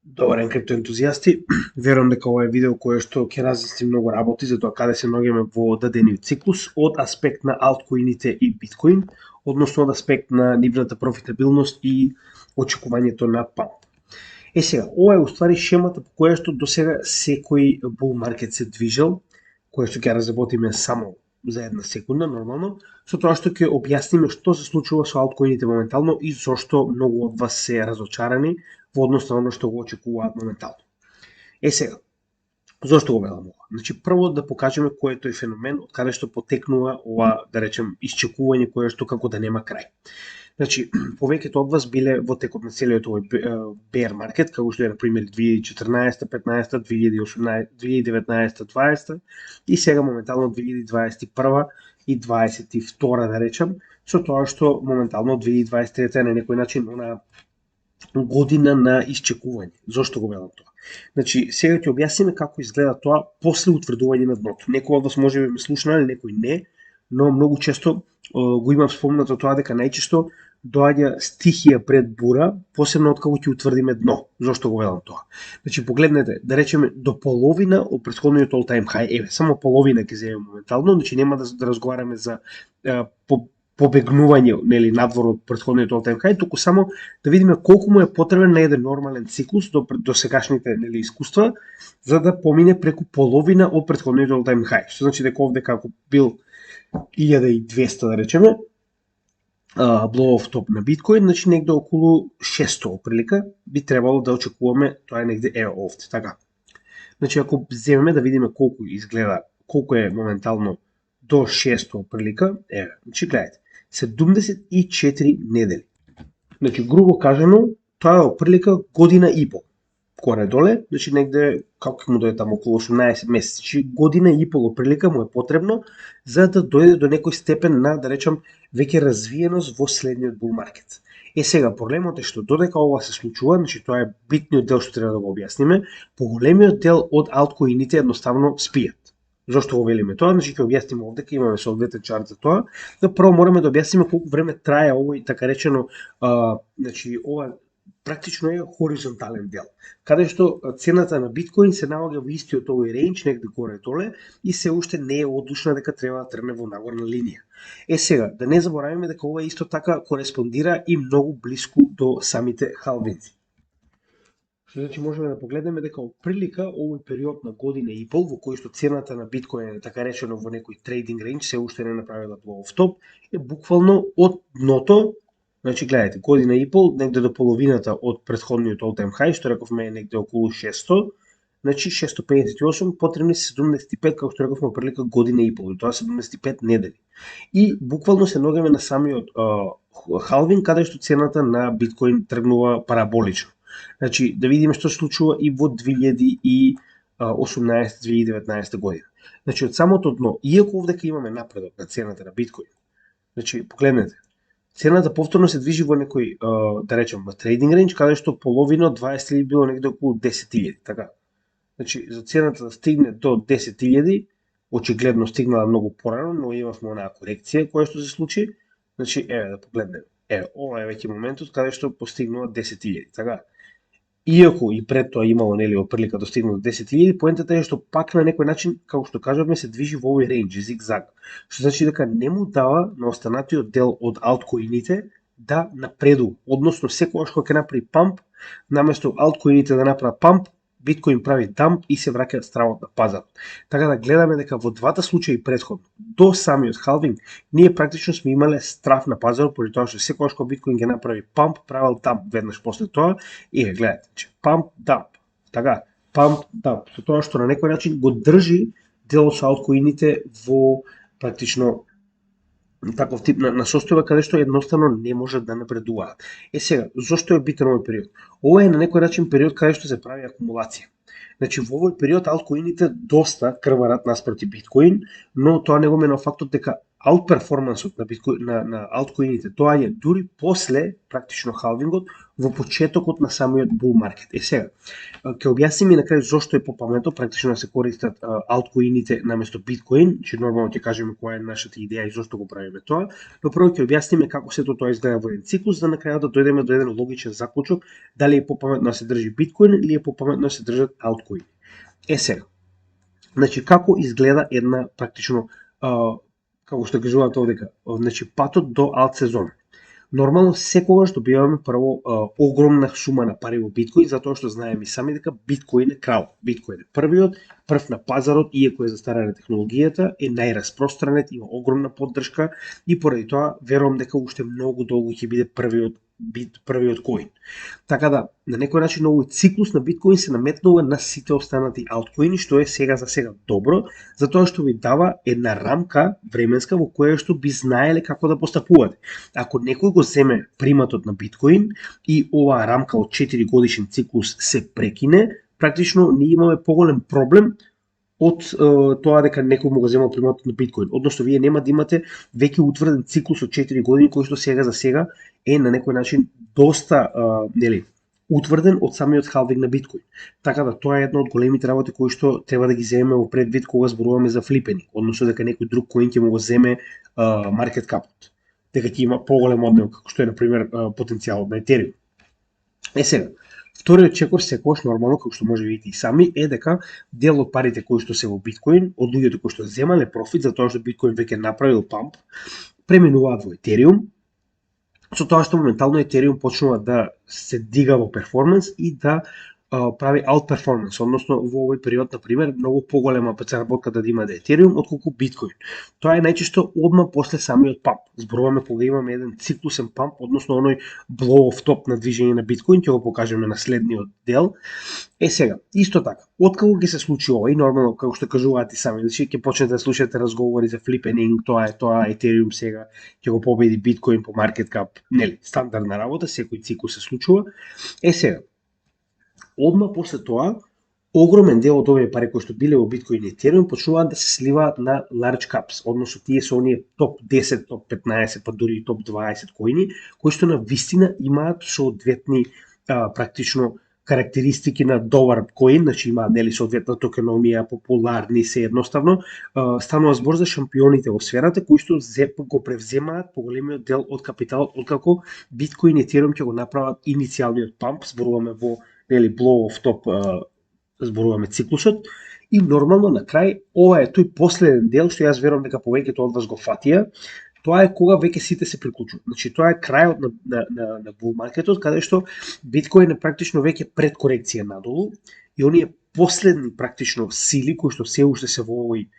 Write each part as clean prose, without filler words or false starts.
Добар ден, криптоентузијасти. Верувам дека ова е видео кое што ќе разјасни многу работи за тоа каде се наоѓаме во дадениот циклус од аспект на алткоините и биткоин, односно од аспект на нивната профитабилност и очекувањето на памп. Сега, ова е уствари шемата по која што досега секој бул маркет се движел, која што ќе разработиме само за една секунда, нормално, со тоа што ќе објасниме што се случува со алткоините моментално и зошто многу од вас се разочарани во однос на оно што го очекуваат моментално. Сега, зошто го велам ова? Значи, прво да покажеме кој е тој феномен од каде што потекнува ова, да речем, исчекување кое што како да нема крај. Значи, повеќето од вас биле во текот на целиот овој bear маркет, како што е, на пример, 2014, 15, 2018, 2019, 20 и сега моментално 2021 и 22, да речем, со тоа што моментално 2023 е на некој начин она година на исчекување. Зошто го велам тоа? Значи, сега ќе објасниме како изгледа тоа после утврдување на дното. Некои од вас може би ме слушнале, некои не, но многу често го имам спомнато тоа дека најчесто доаѓа стихија пред бура, посебно откако ќе утврдиме дно. Зошто го велам тоа? Значи, погледнете, да речеме до половина од претходниот all time high, еве, само половина ќе земеме моментално, значи нема да разговараме за побегнување, нели, надвор од претходниот all time high, туку само да видиме колку му е потребен на еден нормален циклус до сегашните, нели, искуства, за да помине преку половина од претходниот all time high. Што значи дека овде како бил 1200, да речеме, blow off top на биткоин, значи негде околу 600 прилика би требало да очекуваме, тоа е негде овде, така. Значи ако земеме да видиме колку изгледа, колку е моментално до 600 прилика, значи гледате, 74 недели. Значи грубо кажано, тоа е оприлика година и пол. Горе-доле, значи негде, како ќе му дојде таму, околу 18 месеци, значи година и пол оприлика му е потребно за да дојде до некој степен на, да речам, веќе развиеност во следниот bull маркет. Сега, проблемот е што додека ова се случува, значи тоа е битниот дел што треба да го објасниме, поголемиот дел од алткоините едноставно спијат. Зошто го велиме тоа? Значи ќе објасниме овде, ќе имаме соодветен чарт за тоа. Но прво мораме да објасниме колку време трае овој така речено, значи ова практично е хоризонтален дел, каде што цената на биткоин се наоѓа во истиот овој рейндж, негде горе-доле, и се уште не е одлучна дека треба да тргне во нагорна линија. Сега, да не забораваме дека ова исто така кореспондира и многу блиску до самите халвинзи. Што значи можеме да погледнеме дека прилика овој период на година и пол во кој што цената на биткоин е така речено во некој трейдинг рейндж, се уште не направила blow off top, е буквално од дното. Значи, гледайте, година и пол, негде до половината од претходниот all time high, што рековме е негде околу 600, значи 658, потребни се 75, како што рековме, прилика година и пол, тоа 75 недели. И буквално се наоѓаме на самиот халвинг, каде што цената на биткоин тргнува параболично. Значи, да видиме што се случува и во 2018-2019 година. Значи, од самото дно, иако овдека имаме напредок на цената на биткоин, значи, погледнете, цената повторно се движи во некој, да речем, трейдинг рейндж, каде што половина од 20.000 било негде околу 10.000, така. Значи, за цената да стигне до 10.000, очигледно стигнала многу порано, но имавме онаа корекција која што се случи. Значи, да погледнеме. Ова е веќе моментот каде што постигнува 10.000, така. Иако и пред тоа имало, нели, оприлика да стигне до 10.000, поентата е што пак на некој начин, како што кажавме, се движи во овој рейндж, зигзаг. Што значи дека не му дава на останатиот дел од алткоините да напредува. Односно, секогаш кога ќе направи памп, наместо алткоините да направат памп, биткоин прави дамп и се враќа стравот на пазар. Така да гледаме дека во двата случаи претходно, до самиот халвинг, ние практично сме имале страв на пазарот, поради тоа што секогаш кога биткоин ќе направи памп, правил дамп веднаш после тоа, и гледате, памп, дамп. Така, памп, дамп. Со тоа што на некој начин го држи делот со алткоините во практично таков тип на состојба каде што едноставно не може да напредуваат. Сега, зошто е битен овој период? Ова е на некој начин период каде што се прави акумулација. Значи, во овој период алткоините доста крварат наспроти биткоин, но тоа не го менува фактот дека аутперформансот на биткоин на алткоините доаѓа дури после практично халвингот во почетокот на самиот бул маркет. Сега, ќе објасним и на крај зошто е попаметно практично да се користат алткоините наместо биткоин, че нормално ќе кажеме која е нашата идеја и зошто го правиме тоа, но прво ќе објасниме како сето тоа изгледа во еден циклус, за на крајот да дојдеме до еден логичен заклучок дали е попаметно да се држи биткоин или е попаметно да се држат алткоини. Сега, значи како изгледа една практично како што кажуваат овдека, значи патот до алт сезон. Нормално секогаш добиваме прво огромна сума на пари во биткоин, затоа што знаеме и сами дека биткоин е крал. Биткоин е прв на пазарот, иако е застарена технологијата, е најраспространет, има огромна поддршка и поради тоа верувам дека уште многу долго ќе биде првиот коин. Така да, на некој начин овој циклус на биткоин се наметнува на сите останати алткоини, што е сега за сега добро, затоа што ви дава една рамка временска во која што би знаеле како да постапувате. Ако некој го земе приматот на биткоин и оваа рамка од 4 годишен циклус се прекине, практично ние имаме поголем проблем од тоа дека некој му го зема приматот на биткоин. Односно, вие нема да имате веќе утврден циклус од 4 години, кој што сега за сега е на некој начин доста утврден од самиот халвинг на биткоин. Така да тоа е една од големите работи кои што треба да ги земеме во предвид кога зборуваме за флипени, односно дека некој друг коин ќе му го земе маркет капот. Дека ќе има поголем однел, како што е на пример потенцијалот на Етериум. Сега, вториот чекор секогаш нормално, како што може видите и сами, е дека дел од парите кои што се во биткоин, од луѓето кои што земале профит затоа што биткоин веќе направил памп, преминуваат во Етериум, со тоа што моментално Ethereum почнува да се дига во перформанс и да прави outperformance, односно во овој период, например, многу поголема заработка да има Ethereum отколку биткоин. Тоа е најчесто одма после самиот памп. Зборуваме кога имаме еден циклусен памп, односно оној blow off top на движење на биткоин, ќе го покажеме на следниот дел. Сега, исто така, откако ќе се случи ова и нормално, како што кажуваат и сами, значи ќе почнете да слушате разговори за флипенинг, тоа Ethereum сега ќе го победи биткоин по маркет кап, нели, стандардна работа, секој циклус се случува. Сега, одма после тоа, огромен дел од овие пари кои што биле во биткоин и Ethereum почнуваат да се сливаат на large caps, односно тие се оние топ 10, топ 15, па дури и топ 20 коини, кои што на вистина имаат соодветни практично карактеристики на добар коин, значи имаат нели соодветна токеномија, популарни се едноставно, станува збор за шампионите во сферата кои што го превземаат поголемиот дел од капиталот откако биткоин и Ethereum ќе го направат иницијалниот памп, зборуваме во нели blow off top, зборуваме циклусот, и нормално на крај ова е тој последен дел што јас верувам дека повеќето од вас го фатија. Тоа е кога веќе сите се приклучуваат. Значи тоа е крајот на бул маркетот, каде што биткоин е практично веќе пред корекција надолу и оние последни практично сили кои што се уште се во овој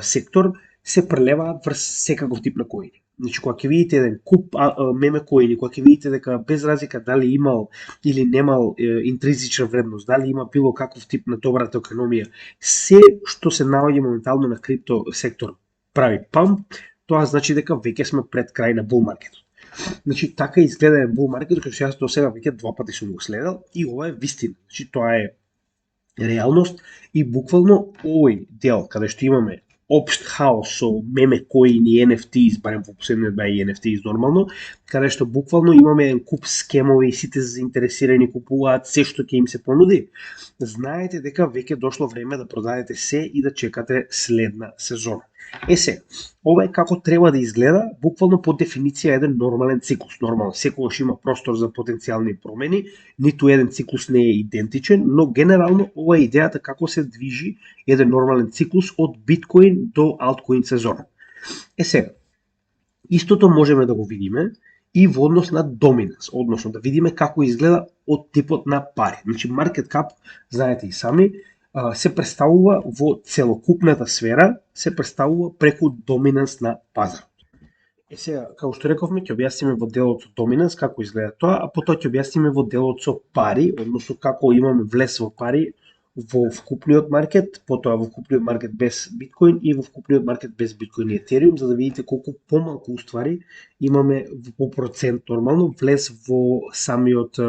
сектор се прелеваат врз секаков тип на коини. Значи, кога ќе видите еден куп меме коини, кога ќе видите дека без разлика дали имал или немал интринзична вредност, дали има било каков тип на добра токеномија, се што се наоѓа моментално на крипто сектор прави памп, тоа значи дека веќе сме пред крај на бул маркетот. Значи, така изгледа бул маркетот, кој што јас до сега веќе 2 пати сум го следел и ова е вистина. Значи, тоа е реалност и буквално овој дел каде што имаме општ хаос со меме коини и NFTs, барем во последниот беа и NFTs нормално, каде што буквално имаме еден куп скемови, сите заинтересирани купуваат се што ќе им се понуди. Знаете дека веќе дошло време да продадете се и да чекате следна сезона. Сега, ова е како треба да изгледа, буквално по дефиниција еден нормален циклус. Нормално, секогаш има простор за потенцијални промени, ниту еден циклус не е идентичен, но генерално ова е идејата како се движи еден нормален циклус од биткоин до алткоин сезона. Сега, истото можеме да го видиме и во однос на доминанс, односно да видиме како изгледа од типот на пари. Значи, market cap, знаете и сами, се представува во целокупната сфера, се представува преку доминанс на пазарот. Сега, како што рековме, ќе објасниме во делот со доминанс како изгледа тоа, а потоа ќе објасниме во делот со пари, односно како имаме влез во пари во вкупниот маркет, потоа во вкупниот маркет без биткоин и во вкупниот маркет без биткоин и Ethereum, за да видите колку помалку уствари имаме по процент нормално влез во самиот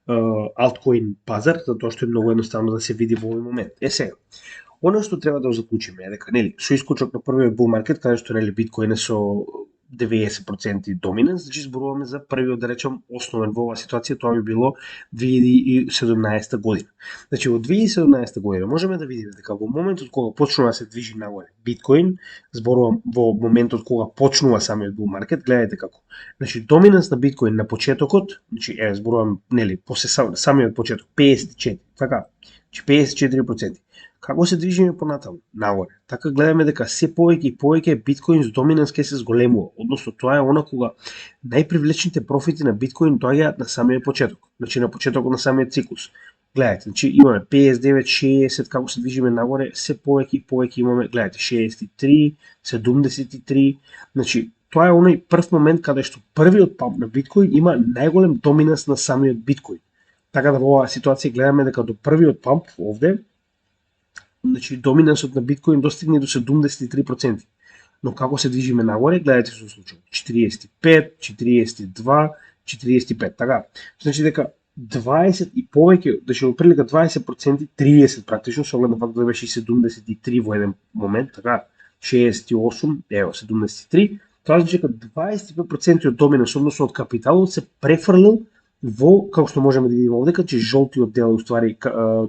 алткоин пазар, затоа што е многу едноставно да се види во овој момент. Сега, Оно што треба да го заклучиме е дека нели со исклучок на првиот bull market каде што нели биткоин е со 90% доминанс, значи зборуваме за првиот, да речем, основен во оваа ситуација, тоа би било 2017 година. Значи во 2017 година можеме да видиме дека во моментот кога почнува да се движи нагоре биткоин, зборувам во моментот кога почнува самиот bull market, гледајте како. Значи доминанс на биткоин на почетокот, значи зборувам нели после самиот почеток 54, така, значи 54%. Како се движиме понатаму? Нагоре. Така гледаме дека се повеќе и повеќе биткоин с доминанс ќе се зголемува. Односно, тоа е она кога најпривлечните профити на биткоин доаѓаат на самиот почеток. Значи на почетокот на самиот циклус. Гледате, значи имаме 59, 60, како се движиме нагоре, се повеќе и повеќе имаме, гледате, 63, 73, значи тоа е оној прв момент каде што првиот памп на биткоин има најголем доминанс на самиот биткоин. Така да во оваа ситуација гледаме дека до првиот памп овде, значи доминансот на биткоин достигне до 73%. Но како се движиме нагоре, гледате со случај 45, 42, 45, така. Значи дека 20 и повеќе, значи во прилика 20%, 30 практично, со оглед на факт да беше и 73 во еден момент, така, 68, ево, 73, тоа значи дека 25% од доминанс, односно од капиталот, се префрлил во, како што можеме да видиме овде, че жолтиот дел уствари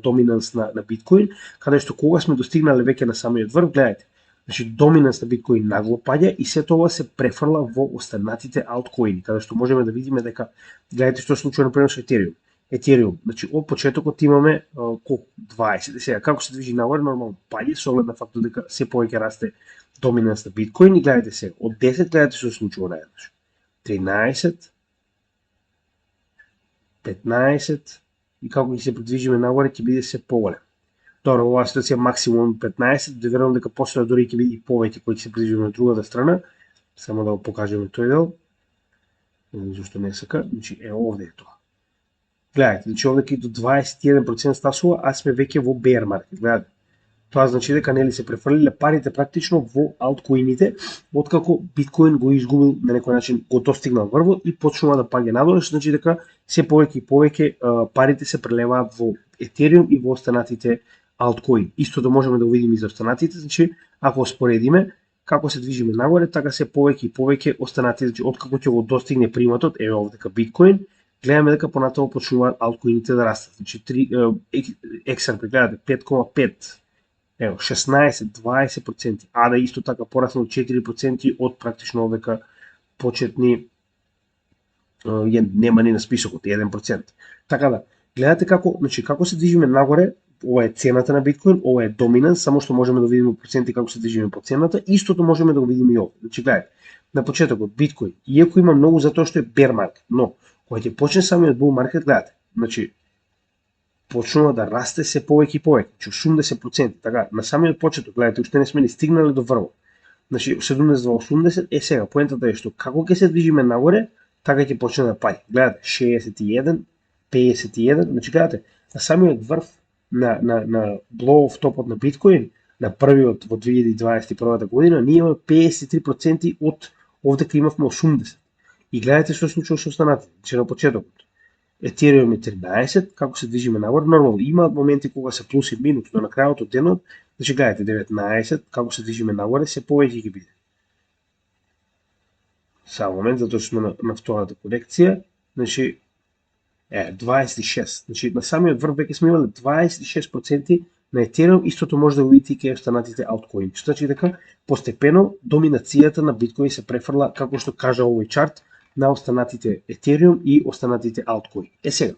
доминанс на биткоин, каде што кога сме достигнале веќе на самиот врв, гледате, значи доминанс на биткоин нагло паѓа и се тоа се префрла во останатите алткоини, каде што можеме да видиме дека, гледате што се случува например со Етериум. Етериум, значи од почетокот имаме колку 20, и сега како се движи нагоре, нормално паѓа со оглед на фактот дека се повеќе расте доминанс на биткоин и гледате сега, од 10 гледате што се случува наеднаш. 13, 15 и како ќе се придвижиме нагоре ќе биде се поголем. Добро, оваа ситуација максимум 15, верувам дека после дори ќе биде и повеќе кои ќе се придвижиме на другата страна. Само да го покажеме тој дел. Не знам зашто не сака, значи овде е тоа. Гледате, значи овде кај до 21% стасува, а сме веќе во bear market, гледате. Тоа значи дека нели се префрлиле парите практично во алткоините, откако биткоин го изгубил на некој начин, го достигнал врвот и почнува да паѓа надолу, значи дека се повеќе и повеќе парите се прелеваат во Етериум и во останатите алткоини. Истото можеме да го видиме и за останатите, значи ако споредиме како се движиме нагоре, така се повеќе и повеќе останатите, значи откако ќе го достигне приматот, еве овде дека биткоин, гледаме дека понатаму почнуваат алткоините да растат. Значи XRP гледате 5,5, ево 16-20%, а да исто така пораснал 4% од практично овдека почетни нема ни на списокот 1%. Така да гледате како, значи како се движиме нагоре, ова е цената на биткоин, ова е доминанс, само што можеме да видиме проценти како се движиме по цената, истото можеме да го видиме и овде. Значи гледате, на почетокот биткоин, иако има многу затоа што е bear market, но кога ќе почне самиот bull market, гледате, значи почнува да расте се повеќе и повеќе, 80%, така, на самиот почеток, гледате, уште не сме ни стигнале до врвот. Значи 70-80, сега поентата е што како ќе се движиме нагоре, така ќе почне да паѓа. Гледате, 61, 51, значи гледате, на самиот врв на blow of топот на биткоин, на првиот во 2021 година, ние имаме 53% од овде кај имавме 80. И гледате што се случува со останатите, че на почетокот. Етериум е 13, како се движиме нагоре, нормално имаат моменти кога се плюс и минус, но на крајот од денот, значи гледате 19, како се движиме нагоре, се повеќе ќе биде. Само момент, затоа сме на втората корекција, значи 26, значи на самиот врв веќе сме имале 26% на Етериум, истото може да го видите и кај останатите алткоини. Што значи дека постепено доминацијата на биткоин се префрла, како што кажа овој чарт, на останатите Етериум и останатите алткоини. Сега,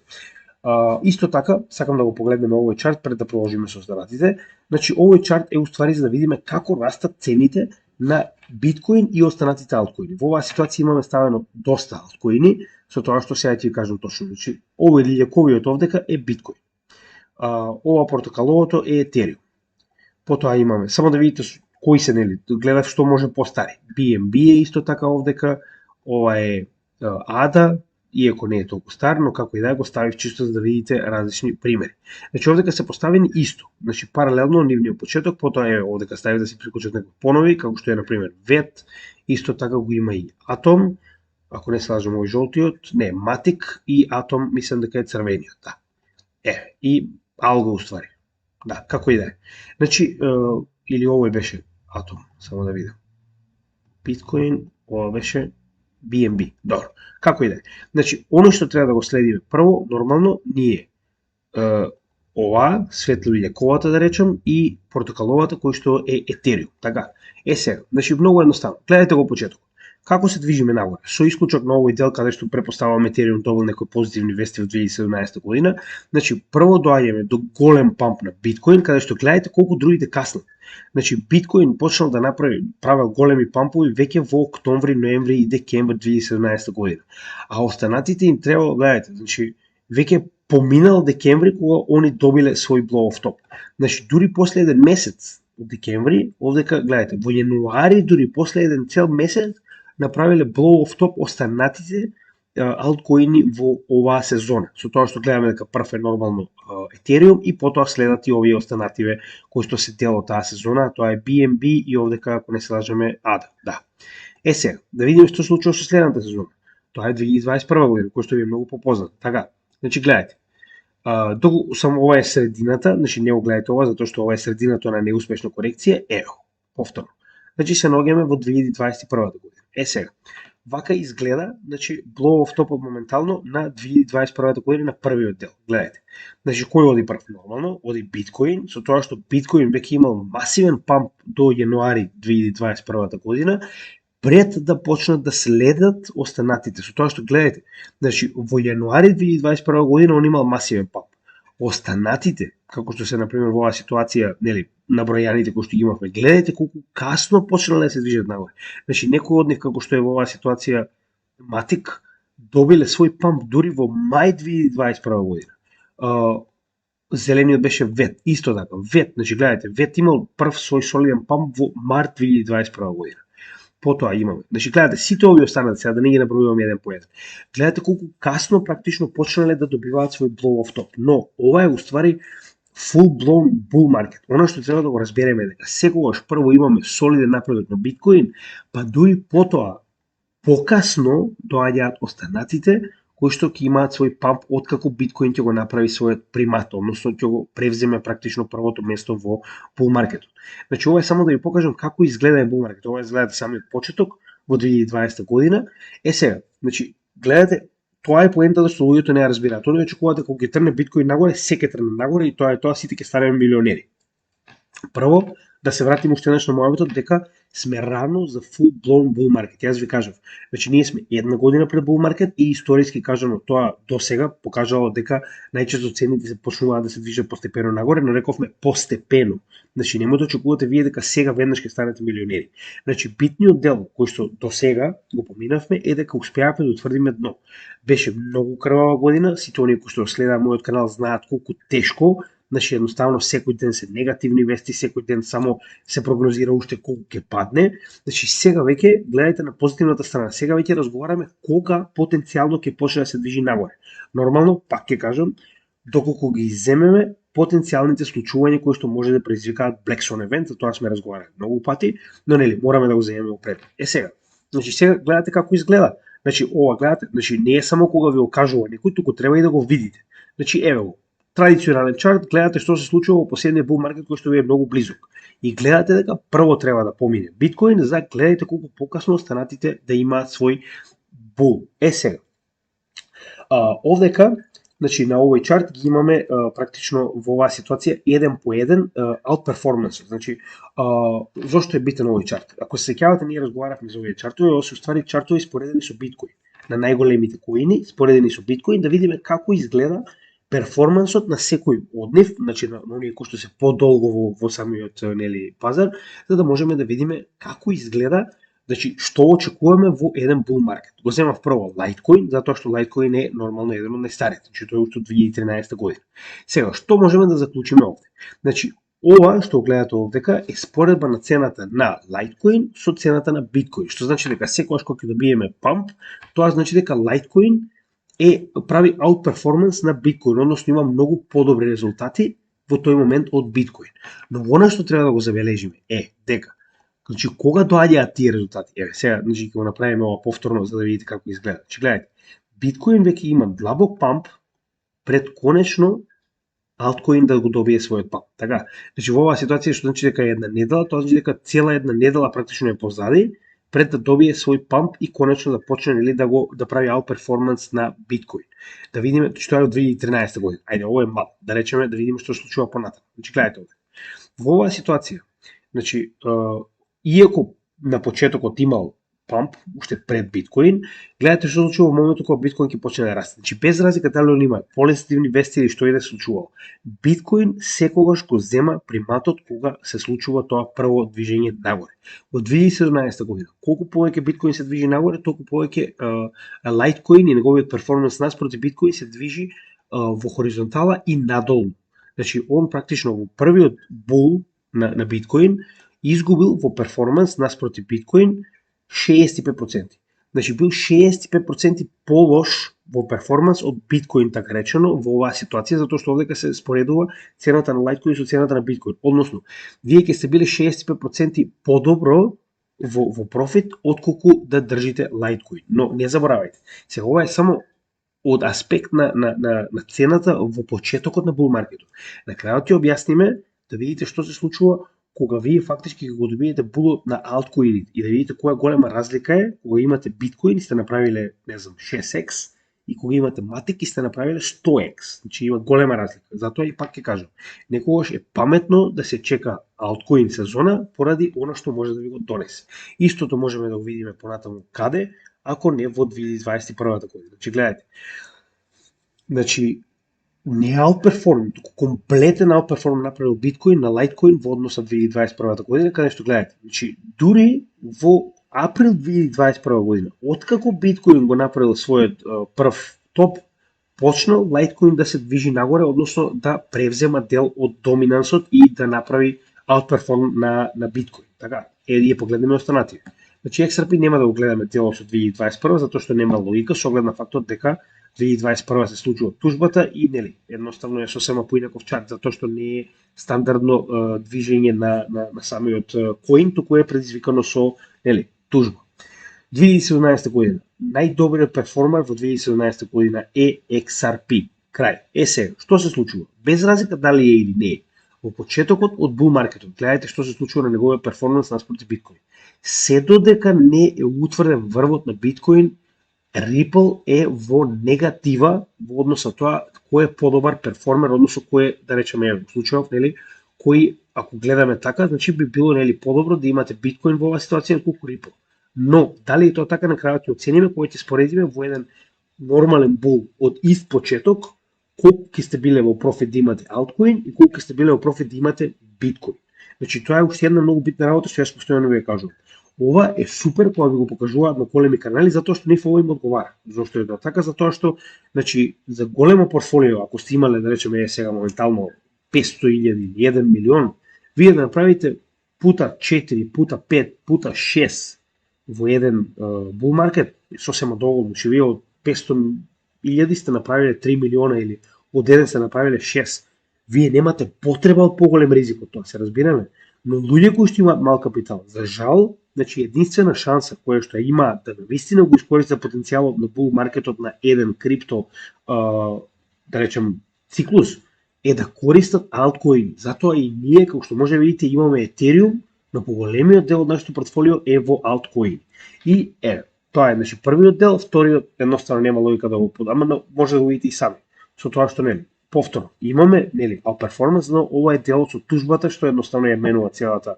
исто така, сакам да го погледнеме овој чарт пред да продолжиме со останатите. Значи, овој чарт е уствари за да видиме како растат цените на биткоин и останатите алткоини. Во оваа ситуација имаме ставено доста алткоини, со тоа што сега ќе ви кажам точно. Значи, овој лилјаковиот овдека е биткоин. Ова портокаловото е Етериум. Потоа имаме, само да видите кои се, нели, гледав што може постари. BNB е исто така овдека, ова е ADA, иако не е толку стар, но како и да го ставив чисто за да видите различни примери. Значи овдека се поставени исто, значи паралелно нивниот почеток, потоа е овдека стави да се приклучат некои понови, како што е на пример VET, исто така го има и Atom, ако не се лажам овој жолтиот, не, Matic и Atom, мислам дека е црвениот, да. И Algo уствари. Да, како и да е. Значи, или овој беше Атом, само да видам. Биткоин, ова беше BNB. Добро, како и да е. Значи, оно што треба да го следиме прво, нормално, ние ова, светло-јаковата да речем, и портокаловата кој што е Етериум. Така, сега, значи многу едноставно. Гледајте го почеток. Како се движиме нагоре? Со исклучок на овој дел каде што препоставуваме Етериум добил некои позитивни вести во 2017 година, значи прво доаѓаме до голем памп на биткоин, каде што гледајте колку другите каснат. Значи биткоин почнал да правил големи пампови веќе во октомври, ноември и декември 2017 година. А останатите им требало, гледајте, значи веќе поминал декември кога они добиле свој blow off top. Значи дури после еден месец од декември, овдека гледајте, во јануари дури после еден цел месец направиле blow off top останатите алткоини во оваа сезона. Со тоа што гледаме дека прв е нормално Ethereum и потоа следат и овие останативе кои што се дел од таа сезона, тоа е BNB и овдека, ако не се лажеме, ADA. Да. Сега, да видиме што се случува со следната сезона. Тоа е 2021 година, кој што ви е многу попознат. Така, значи гледајте. Само ова е средината, значи не го гледајте ова, затоа што ова е средината на неуспешна корекција, ево, повторно. Значи се наоѓаме во 2021 година. Сега, вака изгледа, значи blow off топот моментално на 2021 година на првиот дел. Гледајте. Значи кој оди прв нормално? Оди биткоин, со тоа што биткоин веќе имал масивен памп до јануари 2021 година, пред да почнат да следат останатите. Со тоа што гледајте, значи во јануари 2021 година он имал масивен памп. Останатите, како што се например во оваа ситуација, нели, набројаните кои што ги имавме, гледајте колку касно почнале да се движат нагоре. Значи некои од нив како што е во оваа ситуација Матик добиле свој памп дури во мај 2021 година. Зелениот беше Вет, исто така. Вет, значи гледајте, Вет имал прв свој солиден памп во март 2021 година. Потоа имаме. Значи гледате сите овие останати, сега да не ги набројуваме еден по еден. Гледате колку касно практично почнале да добиваат свој blow off top. Но ова е уствари full blown bull market. Оно што треба да го разбереме дека секогаш прво имаме солиден напредок на биткоин, па дури потоа покасно доаѓаат останатите кои што ќе имаат свој памп откако биткоин ќе го направи својот примат, односно ќе го превземе практично првото место во bull маркетот. Значи ова е само да ви покажам како изгледа bull маркет. Ова изгледа самиот почеток во 2020 година. Сега, значи гледате, тоа е поентата што луѓето не ја разбираат. Они очекуваат дека кога ќе трне биткоин нагоре, се ќе трне нагоре и тоа е тоа, сите ќе станеме милионери. Прво, да се вратиме уште еднаш на мојавотот дека сме рано за full blown bull market. Јас ви кажав, значи ние сме една година пред bull market и историски кажано тоа до сега покажало дека најчесто цените се почнуваат да се движат постепено нагоре, но рековме постепено. Значи немојте да очекувате вие дека сега веднаш ќе станете милионери. Значи битниот дел кој што до сега го поминавме е дека успеавме да утврдиме дно. Беше многу крвава година, сите оние кои што следат мојот канал знаат колку тешко. Значи едноставно секој ден се негативни вести, секој ден само се прогнозира уште колку ќе падне. Значи сега веќе гледајте на позитивната страна. Сега веќе разговараме кога потенцијално ќе почне да се движи нагоре. Нормално, пак ќе кажам, доколку ги земеме потенцијалните случувања кои што може да предизвикаат Black Swan event, за тоа сме разговарали многу пати, но нели мораме да го земеме пред. Сега, значи сега гледате како изгледа. Значи ова гледате, значи не е само кога ви го кажува некој, туку треба и да го видите. Значи еве го. Традиционален чарт, гледате што се случува во последниот bull маркет кој што ви е многу близок. И гледате дека прво треба да помине биткоин, за гледајте колку покасно останатите да имаат свој bull. Сега. Овдека, значи на овој чарт ги имаме практично во оваа ситуација еден по еден outperformance. Значи зошто е битен овој чарт? Ако се сеќавате, ние разговаравме за овие чартови, ова се уствари чартови споредени со биткоин, на најголемите коини споредени со биткоин, да видиме како изгледа перформансот на секој од нив, значи на оние кои што се подолго во самиот нели пазар, за да можеме да видиме како изгледа, значи што очекуваме во еден bull маркет. Го земав прво Litecoin, затоа што Litecoin е нормално еден од најстарите, значи тој е уште од 2013 година. Сега, што можеме да заклучиме овде? Значи, ова што гледате овдека е споредба на цената на Litecoin со цената на Bitcoin, што значи дека секогаш кога ќе добиеме памп, тоа значи дека Litecoin прави outperformance на биткоин, односно има многу подобри резултати во тој момент од биткоин. Но она што треба да го забележиме е дека, значи кога доаѓаат тие резултати, еве сега, значи ќе го направиме ова повторно за да видите како изгледа. Значи гледате, биткоин веќе има длабок памп пред конечно алткоин да го добие својот памп. Така, значи во оваа ситуација што значи дека е една недела, тоа значи дека цела една недела практично е позади пред да добие свој памп и конечно да почне нели да прави аутперформанс на биткоин. Да видиме што е од 2013 година. Ајде, ово е мал. Да речеме да видиме што се случува понатаму. Значи гледајте овде. Во оваа ситуација, значи иако на почетокот имал памп, уште пред биткоин, гледате што се случува во моментот кога биткоин ќе почне да расте. Значи без разлика дали он има позитивни вести или што и да се случува. Биткоин секогаш го зема приматот кога се случува тоа прво движење нагоре. Во 2017 година, колку повеќе биткоин се движи нагоре, толку повеќе лайткоин и неговиот перформанс наспроти биткоин се движи во хоризонтала и надолу. Значи он практично во првиот бул на биткоин изгубил во перформанс наспроти биткоин 65%. Значи бил 65% полош во перформанс од биткоин, така речено, во оваа ситуација, затоа што овдека се споредува цената на лайткоин со цената на биткоин. Односно, вие ќе сте биле 65% подобро во профит отколку да држите лайткоин. Но не заборавајте, сега ова е само од аспект на цената во почетокот на бул маркетот. На крајот ќе објасниме да видите што се случува кога вие фактички го добиете булот на алткоини и да видите која голема разлика е кога имате биткоин и сте направиле, не знам, 6x и кога имате матик и сте направиле 100x. Значи има голема разлика. Затоа и пак ќе кажам, некогаш е паметно да се чека алткоин сезона поради она што може да ви го донесе. Истото можеме да го видиме понатаму каде, ако не во 2021 година. Значи гледате. Значи не аутперформ, туку комплетен аутперформ направил биткоин на лайткоин во однос на 2021 година, каде што гледате. Значи, дури во април 2021 година, откако биткоин го направил својот прв топ, почнал лайткоин да се движи нагоре, односно да превзема дел од доминансот и да направи аутперформ на биткоин. Така, ја погледнеме останативе. Значи, XRP нема да го гледаме делот со 2021, затоа што нема логика, со оглед на фактот дека 2021 се случува тужбата и нели едноставно е сосема поинаков чарт затоа што не е стандардно движење на самиот коин, туку е предизвикано со нели тужба. 2017 година најдобриот перформер во 2017 година е XRP. Крај. Сега, што се случува? Без разлика дали е или не е. Во почетокот од бул маркетот, гледајте што се случува на неговиот перформанс наспроти биткоин. Се додека не е утврден врвот на биткоин, Ripple е во негатива во однос на тоа кој е подобар перформер, односно кој е, да речеме, во случајов, нели, кој ако гледаме така, значи би било нели подобро да имате биткоин во оваа ситуација отколку Ripple. Но дали е тоа така, на крајот ќе оцениме кога ќе споредиме во еден нормален бул од ист почеток, колку ќе сте биле во профит да имате алткоин и колку ќе сте биле во профит да имате биткоин. Значи тоа е уште една многу битна работа што јас постојано ви ја кажувам. Ова е супер кога ви го покажуваат на големи канали затоа што нив ова им одговара. Зошто е така? Затоа што значи за големо портфолио, ако сте имале да речеме сега моментално 500.000 или 1 милион, вие да направите пута 4, пута 5, пута 6 во еден бул маркет, сосема доволно. Значи вие од 500.000 сте направиле 3 милиона или од еден сте направиле 6. Вие немате потреба од поголем ризик од тоа, се разбираме. Но луѓе кои што имаат мал капитал, за жал, значи единствена шанса која што имаат да навистина го искористат потенцијалот на бул маркетот на еден крипто, да речем, циклус, е да користат алткоини. Затоа и ние, како што може да видите, имаме Етериум, но поголемиот дел од нашето портфолио е во алткоини. И тоа е, значи, првиот дел, вториот едноставно нема логика да го подам, но може да го видите и сами. Со тоа што нели, повторно, имаме, нели, аутперформанс, но ова е делот со тужбата што едноставно ја менува целата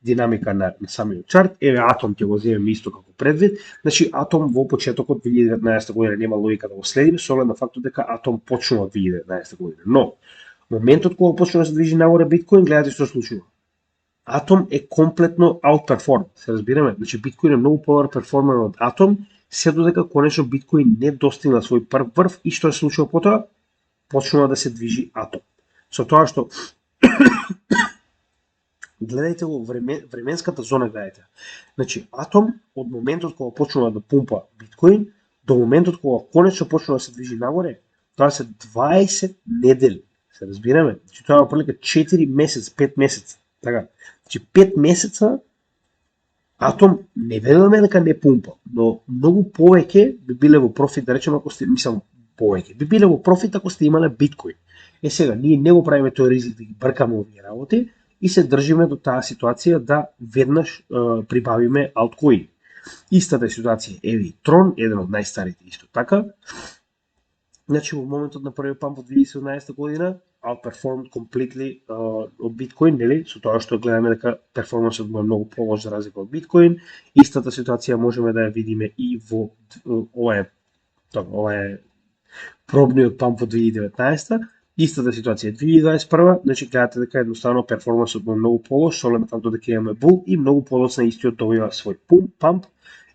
динамика на самиот чарт. Еве Атом ќе го земеме исто како предвид. Значи Атом во почетокот 2019 година нема логика да го следиме со оглед на фактот дека Атом почнува 2019 година. Но моментот кога почнува да се движи нагоре биткоин, гледате што се случува. Атом е комплетно аутперформ, се разбираме. Значи биткоин е многу подобар перформер од Атом, се додека конечно биткоин не достигна свој прв врв и што се случува потоа? Почнува да се движи Атом. Со тоа што гледајте го временската зона, гледајте. Значи, Атом од моментот кога почнува да пумпа биткоин до моментот кога конечно почнува да се движи нагоре, тоа се 20 недели. Се разбираме? Значи, тоа е прилика 4 месец, 5 месеца. Така. Значи, 5 месеца Атом не веламе дека не пумпа, но многу повеќе би биле во профит, да речеме, ако сте, мислам, повеќе. Би биле во профит ако сте имале биткоин. Сега, ние не го правиме тој ризик да ги бркаме овие работи и се држиме до таа ситуација да веднаш прибавиме алткоини. Истата ситуација е и Трон, еден од најстарите исто така. Значи, во моментот на првиот памп од 2017 година, outperformed completely од биткоин, нели? Со тоа што гледаме дека перформансот му е многу полош за разлика од биткоин. Истата ситуација можеме да ја видиме и во ова е пробниот памп во 2019. Истата ситуација е 2021, значи гледате дека едноставно перформансот му е многу полош, со оглед на фактот дека имаме бул и многу подоцна истиот добива свој памп.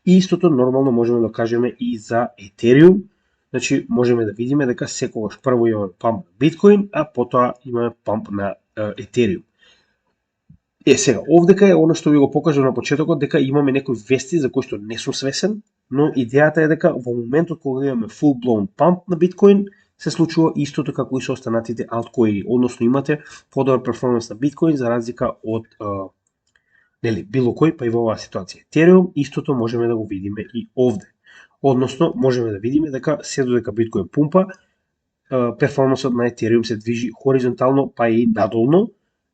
И истото нормално можеме да кажеме и за Етериум. Значи можеме да видиме дека секогаш прво имаме памп на биткоин, а потоа имаме памп на Етериум. Сега, овдека е оно што ви го покажав на почетокот, дека имаме некои вести за кои што не сум свесен, но идејата е дека во моментот кога имаме full blown памп на биткоин, се случува истото како и со останатите алткоини, односно имате подобар перформанс на биткоин за разлика од нели било кој, па и во оваа ситуација Етериум, истото можеме да го видиме и овде. Односно, можеме да видиме дека се додека биткоин пумпа, перформансот на Етериум се движи хоризонтално па и надолно,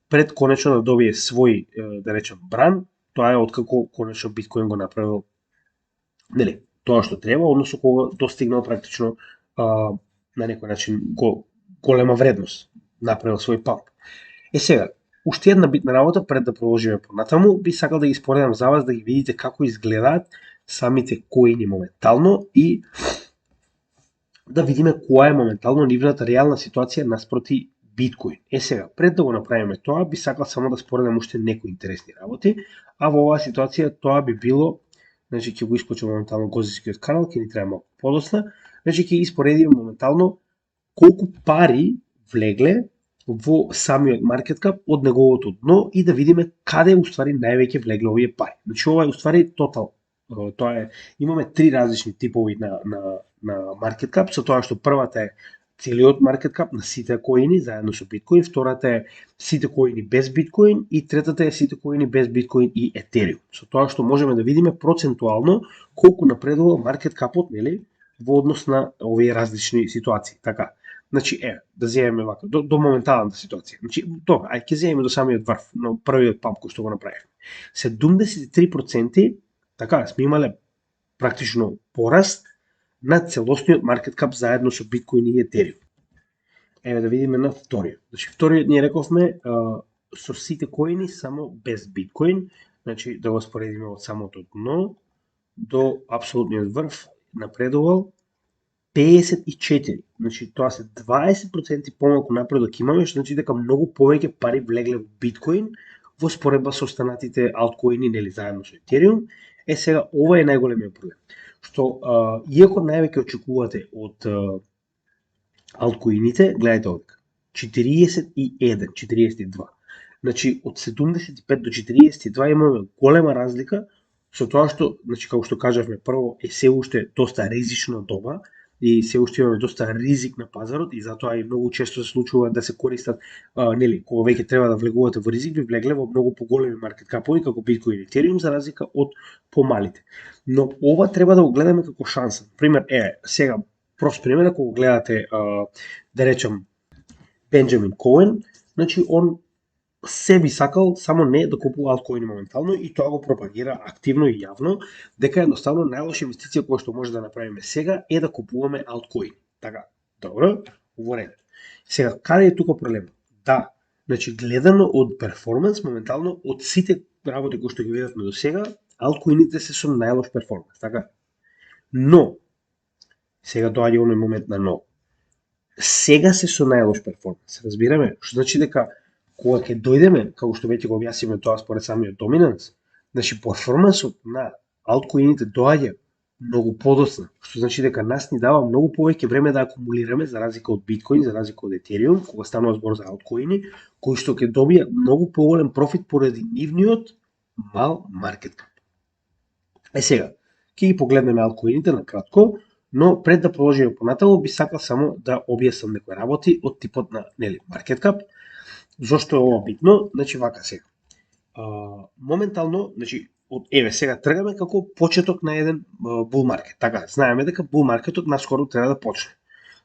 пред конечно да добие свој, да речем, бран. Тоа е откако конечно биткоин го направил нели тоа што треба, односно кога достигнал практично на некој начин голема вредност, направил свој памп. Сега, уште една битна работа пред да продолжиме понатаму, би сакал да ги споредам за вас да ги видите како изгледаат самите коини моментално и да видиме која е моментално нивната реална ситуација наспроти биткоин. Сега, пред да го направиме тоа, би сакал само да споредам уште некои интересни работи, а во оваа ситуација тоа би било, значи ќе го исклучам моментално гозискиот канал, ќе ни треба малку подоцна, значи ќе испоредиме моментално колку пари влегле во самиот маркет кап од неговото дно и да видиме каде уствари највеќе влегле овие пари. Значи ова е уствари тотал. Тоа е, имаме три различни типови на маркет кап, со тоа што првата е целиот маркет кап на сите коини заедно со биткоин, втората е сите коини без биткоин и третата е сите коини без биткоин и Етериум. Со тоа што можеме да видиме процентуално колку напредува маркет капот, нели, во однос на овие различни ситуации. Така, значи да земеме вака до моменталната ситуација. Значи, ај ќе земеме до самиот врв, но првиот памп кој што го направивме. 73%, така, сме имале практично пораст на целосниот маркет кап заедно со биткоин и Етериум. Еве да видиме на вториот. Значи вториот ние рековме со сите коини само без биткоин, значи да го споредиме од самото дно до апсолутниот врв напредувал 54. Значи тоа се 20% помалку напредок имаме, што значи дека многу повеќе пари влегле во биткоин во споредба со останатите алткоини, нели заедно со Етериум. Сега ова е најголемиот проблем. Што иако највеќе очекувате од алткоините, гледајте овде, 41, 42. Значи од 75 до 42 имаме голема разлика со тоа што, значи како што кажавме, прво е се уште доста ризична доба и се уште имаме доста ризик на пазарот и затоа и многу често се случува да се користат, нели, кога веќе треба да влегувате во ризик, ви влегле во многу поголеми маркет капови како биткоин и Етериум за разлика од помалите. Но ова треба да го гледаме како шанса. Пример сега прост пример, ако го гледате да речем Бенџамин Коен, значи он се би сакал само не да купува алткоини моментално и тоа го пропагира активно и јавно, дека едноставно најлоша инвестиција која што може да направиме сега е да купуваме алткоини. Така, добро, уворено. Сега, каде е тука проблемот? Да, значи гледано од перформанс, моментално од сите работи кои што ги видовме до сега, алткоините се со најлош перформанс, така? Но, сега доаѓа оној момент на но. Сега се со најлош перформанс, разбираме? Што значи дека кога ќе дојдеме, како што веќе го објасниме тоа според самиот доминанс, значи перформансот на алткоините доаѓа многу подоцна, што значи дека нас ни дава многу повеќе време да акумулираме за разлика од биткоин, за разлика од Етериум, кога станува збор за алткоини, кои што ќе добија многу поголем профит поради нивниот мал маркет кап. Сега, ќе ги погледнеме алткоините на кратко, но пред да продолжиме понатаму би сакал само да објаснам некои работи од типот на, нели, маркет кап. Зошто е ова битно? Значи вака сега. Моментално, значи сега тргаме како почеток на еден бул маркет. Така, знаеме дека бул маркетот наскоро треба да почне.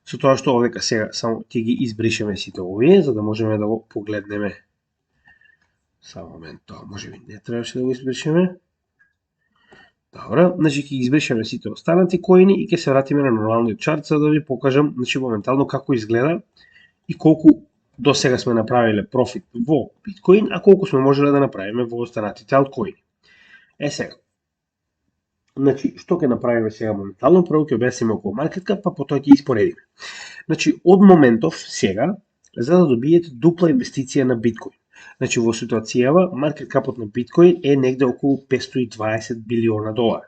Со тоа што овдека сега само ќе ги избришеме сите овие, за да можеме да го погледнеме. Само момент, тоа можеби не требаше да го избришеме. Добро, значи ќе ги избришеме сите останати коини и ќе се вратиме на нормалниот чарт за да ви покажам значи моментално како изгледа и колку до сега сме направиле профит во биткоин, а колку сме можеле да направиме во останатите алткоини. Сега, значи, што ќе направиме сега моментално? Прво ќе објасниме околу маркет кап, па потоа ќе испоредиме. Значи, од моментов сега, за да добиете дупла инвестиција на биткоин. Значи, во ситуацијава, маркет капот на биткоин е негде околу 520 билиона долари.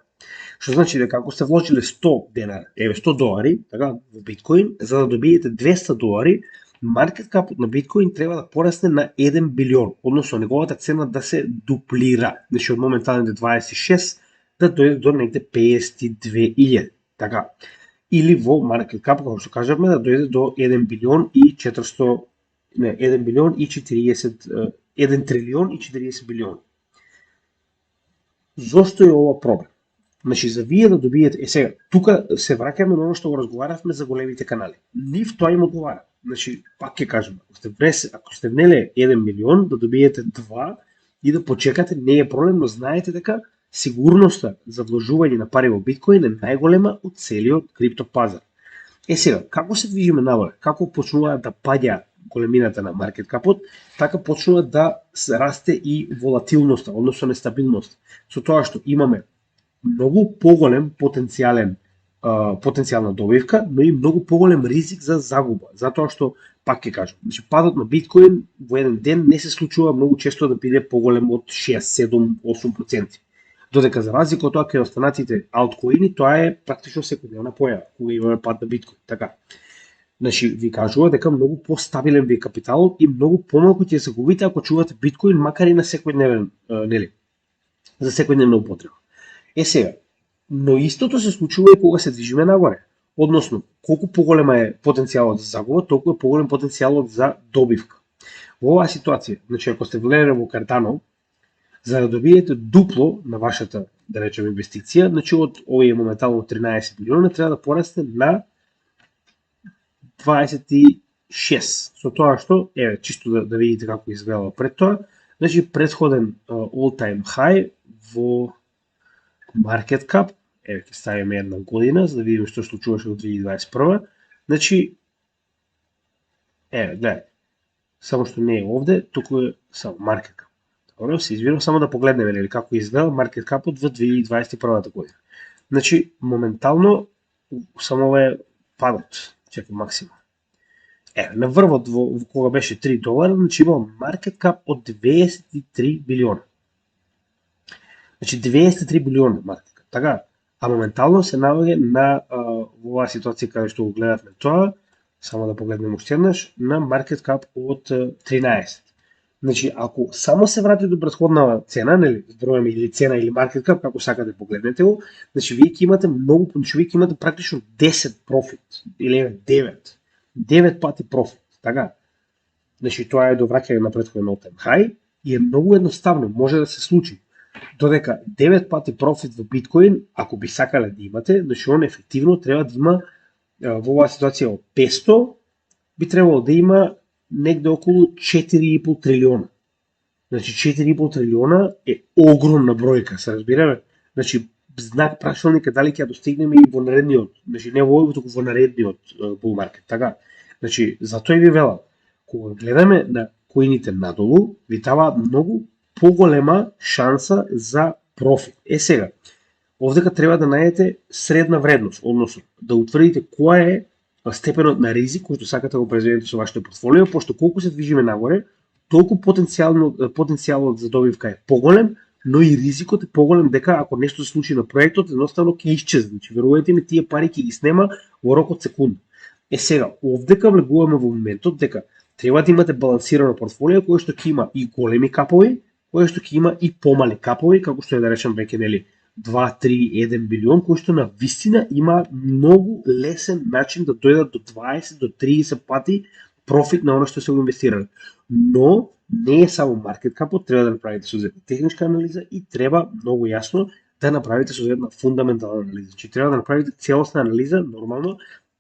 Што значи дека ако сте вложиле 100 денара, 100 долари, така, во биткоин, за да добиете 200 долари, маркет капот на биткоин треба да порасне на 1 билион, односно неговата цена да се дуплира. Значи, од моменталните 26 да дојде до негде 52.000, така. Или во маркет кап, како што кажавме, да дојде до 1 билион и 400, не, 1 билион и 40, 1 трилион и 40 билион. Зошто е ова проблем? Значи, за вие да добиете, сега, тука се враќаме на оно што го разговаравме за големите канали. Нив тоа им одговара. Значи, пак ќе кажам, ако сте внеле 1 милион, да добиете 2 и да почекате, не е проблем, но знаете дека сигурноста за вложување на пари во биткоин е најголема од целиот криптопазар. Сега, како се движиме надоле? Како почнува да паѓа големината на маркет капот, така почнува да расте и волатилноста, односно нестабилност. Со тоа што имаме многу поголем потенцијална добивка, но и многу поголем ризик за загуба. Затоа што, пак ќе кажам, значи, падот на биткоин во еден ден не се случува многу често да биде поголем од 6, 7, 8%. Додека за разлика од тоа кај останатите алткоини, тоа е практично секојдневна појава кога имаме пад на биткоин. Така. Значи, ви кажува дека многу постабилен ви е капиталот и многу помалку ќе загубите ако чувате биткоин макар и на секојдневен, нели, за секојдневна употреба. Сега, но истото се случува и кога се движиме нагоре. Односно, колку поголема е потенцијалот за загуба, толку е поголем потенцијалот за добивка. Во оваа ситуација, значи ако сте влезеле во Cardano, за да добиете дупло на вашата, да речеме, инвестиција, значи од овие моментално 13 милиона треба да порасте на 26. Со тоа што, чисто да видите како изгледало пред тоа, значи предходен all-time high во market cap, ќе ставиме една година, за да видиме што случуваше во 2021. Значи, гледајте, само што не е овде, туку е само market cap. Добро, се извинувам, само да погледнеме нели како изгледа market capот во 2021 година. Значи, моментално, само ова е падот, чекам максимум. На врвот во кога беше 3 долара, значи имал market cap од 23 билиона. Значи 23 билиона маркет кап, така? А моментално се наоѓа на во оваа ситуација каде што го гледавме тоа, само да погледнем уште еднаш, на маркет кап од 13. Значи, ако само се врати до претходна цена, нели, зборуваме или цена или маркет кап, како сакате погледнете го, значи вие ќе имате многу, значи вие ќе имате практично 10 профит или 9 пати профит, така? Значи тоа е до враќање на претходен all-time high и е многу едноставно, може да се случи. Додека 9 пати профит во биткоин, ако би сакале да имате, значи он ефективно треба да има во оваа ситуација од 500, би требало да има негде околу 4,5 трилиона. Значи 4,5 трилиона е огромна бројка, се разбираме? Значи знак прашалник е дали ќе достигнеме и во наредниот, значи не во овој, туку во наредниот bull market, така? Значи затоа и ви велам, кога гледаме на коините надолу, ви дава многу поголема шанса за профит. Сега, овдека треба да најдете средна вредност, односно да утврдите која е степенот на ризик кој што сакате да го произведете со вашето портфолио, пошто колку се движиме нагоре, толку потенцијалот за добивка е поголем, но и ризикот е поголем дека ако нешто се случи на проектот, едноставно ќе исчезне. Значи, верувајте ми, тие пари ќе ги снема во рок од секунда. Сега, овдека влегуваме во моментот дека треба да имате балансирано портфолио кој што ќе има и големи капови, кој што ќе има и помали капови, како што е да речем веќе нели 2, 3, 1 билион, кој што на вистина има многу лесен начин да дојдат до 20 до 30 пати профит на оно што се го инвестирале. Но не е само маркет капот, треба да направите соодветна техничка анализа и треба многу јасно да направите соодветна фундаментална анализа. Значи треба да направите целосна анализа нормално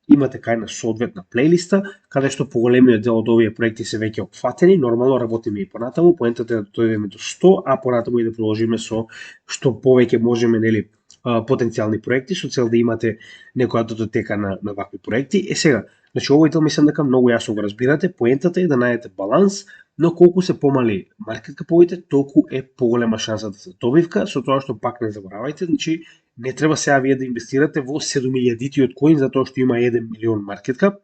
имате кај на соодветна плейлиста, каде што поголемиот дел од овие проекти се веќе опфатени, нормално работиме и понатаму, поентата е да дојдеме до 100, а понатаму и да продолжиме со што повеќе можеме, нели, потенцијални проекти со цел да имате некоја датотека на вакви проекти. Сега, значи овој дел мислам дека многу јасно го разбирате, поентата е да најдете баланс, но колку се помали маркет каповите, толку е поголема шансата за добивка, со тоа што пак не заборавајте, значи не треба сега вие да инвестирате во 7000-тиот коин затоа што има 1 милион маркет кап.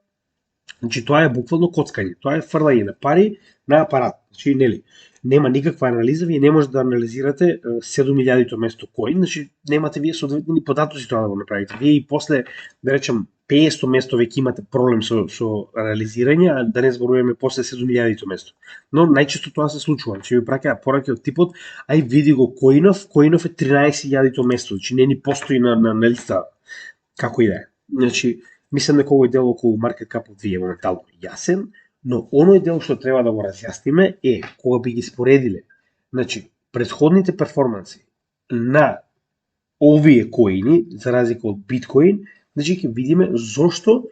Значи тоа е буквално коцкање, тоа е фрлање на пари на апарат. Значи нели, нема никаква анализа, вие не можете да анализирате 7000-то место коин, значи немате вие соодветни податоци тоа да го направите. Вие и после, да речем, 500 место веќе имате проблем со анализирање, а да не зборуваме после 7000-то место. Но најчесто тоа се случува. Значи ви праќаат пораки од типот, ај види го коинов е 13000-то место, значи не ни постои на листа. Како и да е. Значи, мислам дека овој дел околу маркет капот ви е моментално јасен, но оној дел што треба да го разјасниме е кога би ги споредиле, значи, претходните перформанси на овие коини, за разлика од биткоин, значи ќе видиме зошто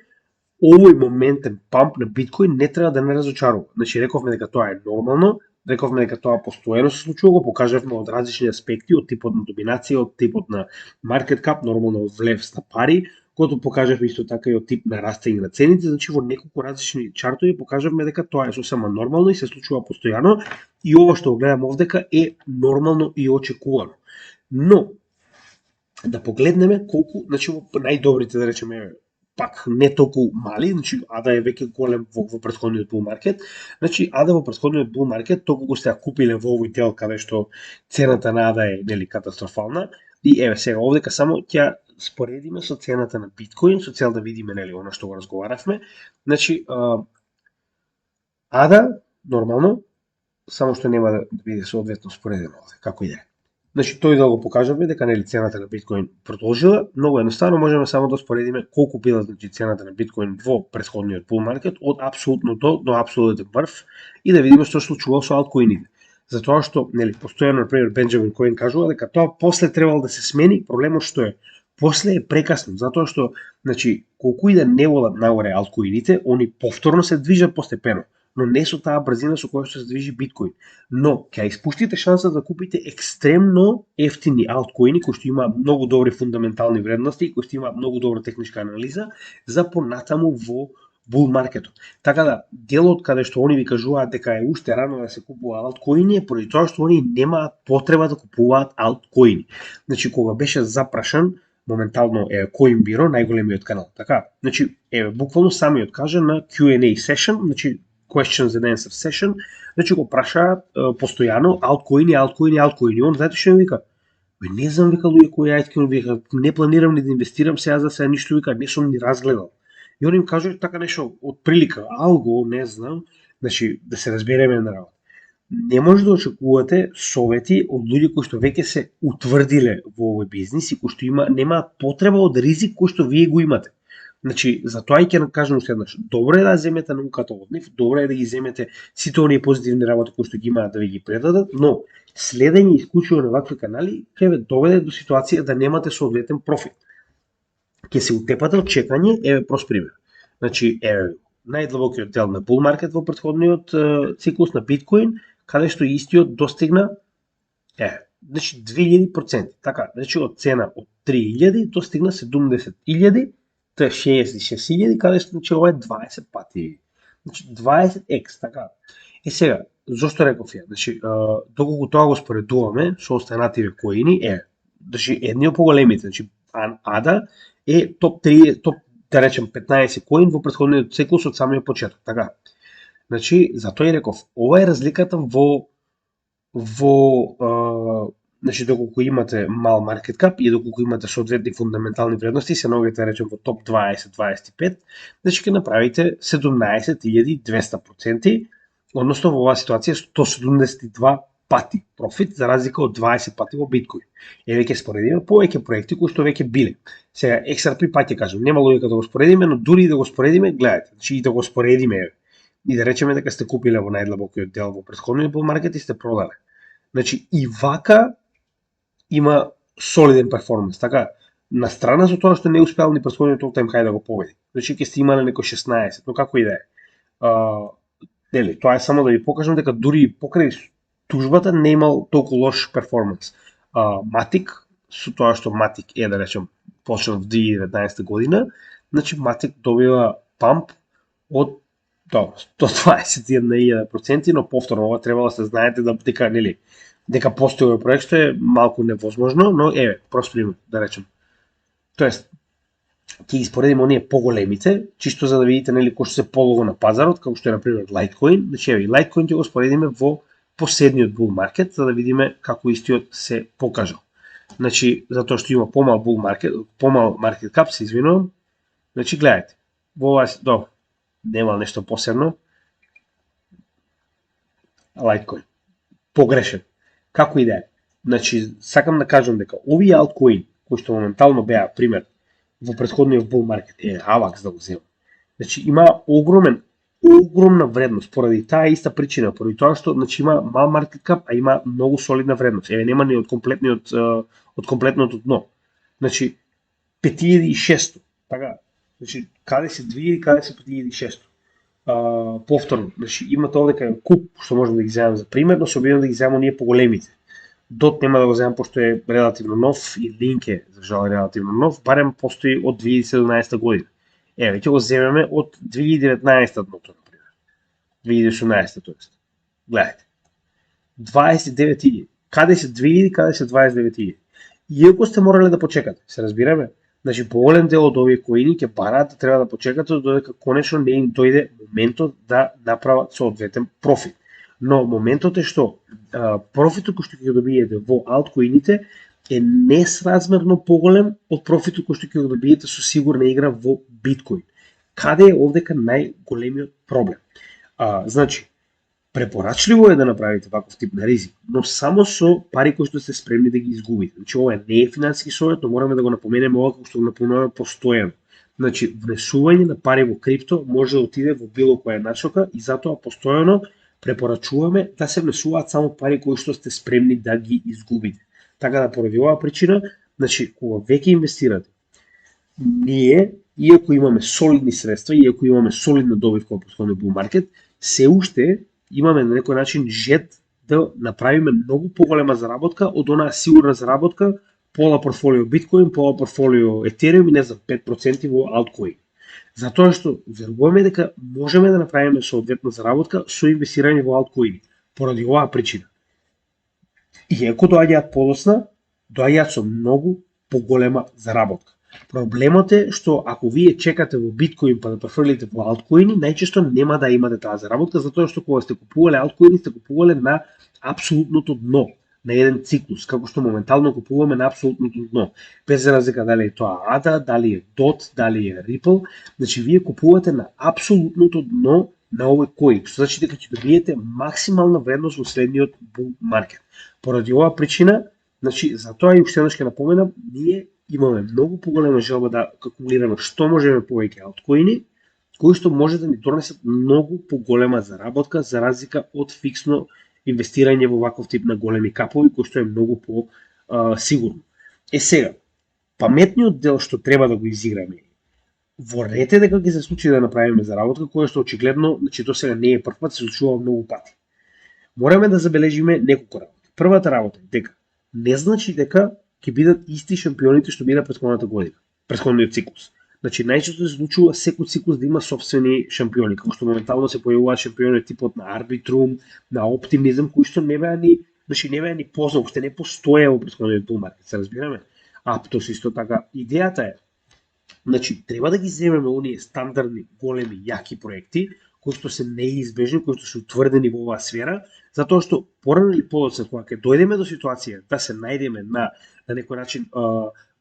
овој моментен памп на биткоин не треба да не разочарува. Значи рековме дека тоа е нормално, рековме дека тоа постојано се случува, го покажавме од различни аспекти, од типот на доминација, од типот на маркет кап, нормално влев на пари, кото покажавме исто така и од тип на растење на цените, значи во неколку различни чартови покажавме дека тоа е сосема нормално и се случува постојано и ова што го гледам овдека е нормално и очекувано. Но да погледнеме колку, значи во најдобрите, да речеме, пак не толку мали, значи АДА е веќе голем во претходниот bull market, значи АДА во претходниот bull market толку го сте купиле во овој дел каде што цената на АДА е нели катастрофална и еве сега овдека само ќе споредиме со цената на биткоин со цел да видиме нели она што го разговаравме. Значи АДА нормално, само што нема да биде соодветно споредено овде, како и да е. Значи тој да го покажаме дека нели цената на биткоин продолжила, многу едноставно можеме само да споредиме колку била значи цената на биткоин во претходниот bull market од апсолутно до апсолутен врв и да видиме што се случува со алткоините. Затоа што нели постојано на пример Бенџамин Коин кажува дека тоа после требало да се смени, проблемот што е после е прекасно, затоа што значи колку и да не волат нагоре алткоините, они повторно се движат постепено, но не со таа брзина со која што се движи биткоин. Но ќе испуштите шанса да купите екстремно ефтини алткоини кои што има многу добри фундаментални вредности, кои што има многу добра техничка анализа за понатаму во bull маркетот. Така да, делот каде што они ви кажуваат дека е уште рано да се купува алткоини е поради тоа што они немаат потреба да купуваат алткоини. Значи кога беше запрашан моментално е Coinbiro, најголемиот канал, така? Значи, еве буквално самиот кажа на Q&A session, значи questions and answer session, значи го прашаат постојано алткоини, он знаете што ми вика? Бе, не знам, вика, луѓе кои ајткоин, вика, не планирам ни да инвестирам сега за сега ништо, вика, не сум ни разгледал. И он им кажа така нешто од прилика, алго, не знам, значи да се разбереме на работа. Не може да очекувате совети од луѓе кои што веќе се утврдиле во овој бизнис и кои што немаат потреба од ризик кој што вие го имате. Значи, затоа и ќе кажам уште еднаш, добро е да земете науката од нив, добро е да ги земете сите оние позитивни работи кои што ги имаат да ви ги предадат, но следење исклучиво на вакви канали ќе ве доведе до ситуација да немате соодветен профит. Ќе се утепате од чекање, еве прост пример. Значи, еве најдлабокиот дел на bull market во претходниот циклус на биткоин, каде што истиот достигна значи 2000%, така, значи од цена од 3000 достигна 70.000, тоа е 66.000, каде што значи ова е 20 пати. Значи 20x, така. Сега, зошто реков ја? Значи, доколку тоа го споредуваме со останативе коини, значи едни од поголемите, значи АДА е топ 3, топ да речем 15 коин во претходниот циклус од самиот почеток, така. Значи, затоа и реков, ова е разликата значи доколку имате мал маркет кап и доколку имате соодветни фундаментални вредности, се наоѓате да речем во топ 20-25, значи ќе направите 17.200%, односно во оваа ситуација 172 пати профит за разлика од 20 пати во биткоин. Еве ќе споредиме повеќе проекти кои што веќе биле. Сега XRP пак ќе кажам, нема логика да го споредиме, но дури и да го споредиме, гледате, значи и да го споредиме и да речеме дека сте купиле во најдлабокиот дел во претходниот bull market и сте продале. Значи и вака има солиден перформанс, така? На страна со тоа што не успеал ни претходниот all-time high да го победи. Значи ќе сте имале некој 16, но како и да е. Тоа е само да ви покажам дека дури и покрај тужбата не имал толку лош перформанс. Матик, со тоа што Матик е, да речем, почнал в 2019 година, значи Матик добива памп од 121.000%, но повторно ова требало да се знаете дека дека постои овој проект, што е малку невозможно, но прост пример, да речем. Тоест, ќе испоредиме оние поголемите, чисто за да видите кој што се полого на пазарот, како што е на пример Litecoin. Значи Litecoin ќе го споредиме во последниот bull market, за да видиме како истиот се покажал. Значи, затоа што има помал bull market, помал market cap, се извинувам. Значи, гледајте, во ова нема нешто посебно. Litecoin. Погрешен. Како и да е. Значи, сакам да кажам дека овие алткоини кои што моментално беа пример во претходниот bull market AVAX да го земам. Значи има огромна вредност поради таа иста причина, поради тоа што значи има мал market cap, а има многу солидна вредност. Нема ни од комплетното дно. Значи 5600. Така, значи каде се 2000, каде се 5600. Повторно, значи имате овде куп што можам да ги земам за пример, но се обидам да ги земам оние поголемите. Дот нема да го земам пошто е релативно нов и Link е за жал релативно нов, барем постои од 2017 година. Ќе го земеме од 2019 дното, например. 2018 тоест. Гледайте. 29.000. Каде се 2000, каде се 29.000. Иако сте морале да почекате, се разбираме? Значи, поголем дел од овие коини ќе бараат да треба да почекате додека конечно не им дојде моментот да направат соодветен профит. Но моментот е што профитот кој што ќе го добиете во алткоините е несразмерно поголем од профитот кој што ќе го добиете со сигурна игра во биткоин. Каде е овдека најголемиот проблем? Значи, препорачливо е да направите ваков тип на ризик, но само со пари кои што сте спремни да ги изгубите. Значи, ова не е финансиски совет, но мораме да го напоменеме ова како што го напоменуваме постојано. Значи, внесување на пари во крипто може да отиде во било која насока и затоа постојано препорачуваме да се внесуваат само пари кои што сте спремни да ги изгубите. Така да поради оваа причина, значи кога веќе инвестирате, ние, иако имаме солидни средства, иако имаме солидна добивка во претходниот bull market, се уште имаме на некој начин жет да направиме многу поголема заработка од онаа сигурна заработка пола портфолио биткоин, пола портфолио етериум и не знам 5% во алткоин. Затоа што веруваме дека можеме да направиме соодветна заработка со инвестирање во алткоини, поради оваа причина. Иако доаѓаат подоцна, доаѓаат со многу поголема заработка. Проблемот е што ако вие чекате во биткоин па да префрлите во алткоини, најчесто нема да имате таа заработка, затоа што кога сте купувале алткоини, сте купувале на апсолутното дно, на еден циклус, како што моментално купуваме на апсолутното дно. Без разлика дали е тоа ADA, дали е DOT, дали е Ripple, значи вие купувате на апсолутното дно на овој коин, што значи дека ќе добиете максимална вредност во следниот bull market. Поради оваа причина, значи затоа и уште еднаш ќе напоменам, ние имаме многу поголема желба да калкулираме што можеме повеќе алткоини, кои што може да ни донесат многу поголема заработка за разлика од фиксно инвестирање во ваков тип на големи капови, кој што е многу по сигурно. Сега, паметниот дел што треба да го изиграме во ред е дека ќе се случи да направиме заработка, која што очигледно, значи до сега не е прв пат, се случува многу пати. Мораме да забележиме неколку работи. Првата работа е дека не значи дека ќе бидат исти шампионите што била претходната година, претходниот циклус. Значи најчесто се случува секој циклус да има собствени шампиони, како што моментално се појавуваат шампиони типот на Arbitrum, на Optimism, кои што не беа ни, значи не беа ни познати, уште не постоеа во претходниот bull market, се разбираме. Aptos исто така. Идејата е, значи треба да ги земеме оние стандардни, големи, јаки проекти кои што се неизбежни, кои што се утврдени во оваа сфера, затоа што порано или подоцна кога ќе дојдеме до ситуација да се најдеме на некој начин